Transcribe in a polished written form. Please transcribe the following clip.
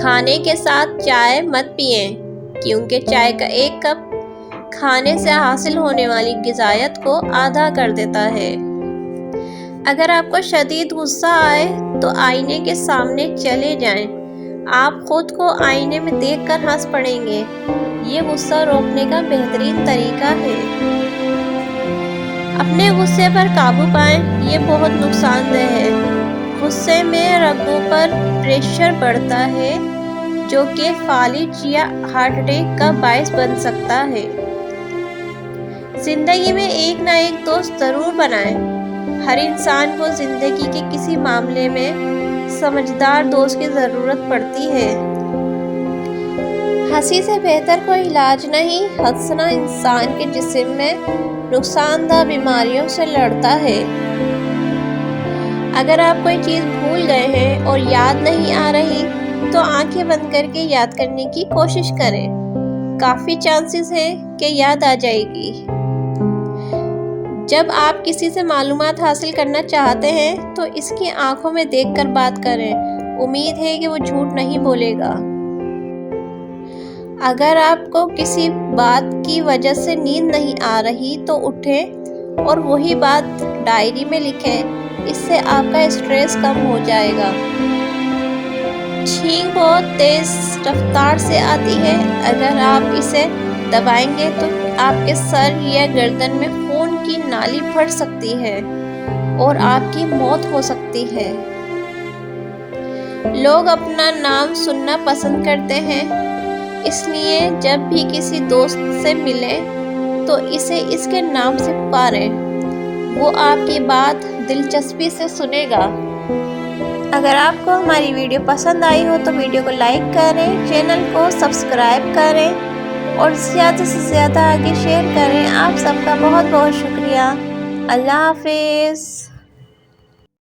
کھانے کے ساتھ چائے مت پئیں، کیونکہ چائے کا ایک کپ کھانے سے حاصل ہونے والی غذائیت کو آدھا کر دیتا ہے۔ اگر آپ کو شدید غصہ آئے تو آئینے کے سامنے چلے جائیں۔ آپ خود کو آئینے میں دیکھ کر ہنس پڑیں گے۔ یہ غصہ روکنے کا بہترین طریقہ ہے۔ اپنے غصے پر قابو پائیں، یہ بہت نقصان دہ ہے۔ غصے میں رگوں پر پریشر بڑھتا ہے، جو کہ فالج یا ہارٹ اٹیک کا باعث بن سکتا ہے۔ زندگی میں ایک نہ ایک دوست ضرور بنائیں۔ ہر انسان کو زندگی کے کسی معاملے میں سمجھدار دوست کی ضرورت پڑتی ہے۔ ہنسی سے بہتر کوئی علاج نہیں۔ ہنسنا انسان کے جسم میں نقصان دہ بیماریوں سے لڑتا ہے۔ اگر آپ کوئی چیز بھول گئے ہیں اور یاد نہیں آ رہی تو آنکھیں بند کر کے یاد کرنے کی کوشش کریں۔ کافی چانسز ہیں کہ یاد آ جائے گی۔ جب آپ کسی سے معلومات حاصل کرنا چاہتے ہیں تو اس کی آنکھوں میں دیکھ کر بات کریں۔ امید ہے کہ وہ جھوٹ نہیں بولے گا۔ اگر آپ کو کسی بات کی وجہ سے نیند نہیں آ رہی تو اٹھیں اور وہی بات ڈائری میں لکھیں۔ اس سے آپ کا اسٹریس کم ہو جائے گا۔ چھینک بہت تیز رفتار سے آتی ہے۔ اگر آپ اسے دبائیں گے تو آپ کے سر یا گردن میں خون کی نالی پھٹ سکتی ہے اور آپ کی موت ہو سکتی ہے۔ لوگ اپنا نام سننا پسند کرتے ہیں، اس لیے جب بھی کسی دوست سے ملیں تو اسے اس کے نام سے پکاریں۔ وہ آپ کی بات دلچسپی سے سنے گا۔ اگر آپ کو ہماری ویڈیو پسند آئی ہو تو ویڈیو کو لائک کریں، چینل کو سبسکرائب کریں اور زیادہ سے زیادہ آگے شیئر کریں۔ آپ سب کا بہت بہت شکریہ۔ اللہ حافظ۔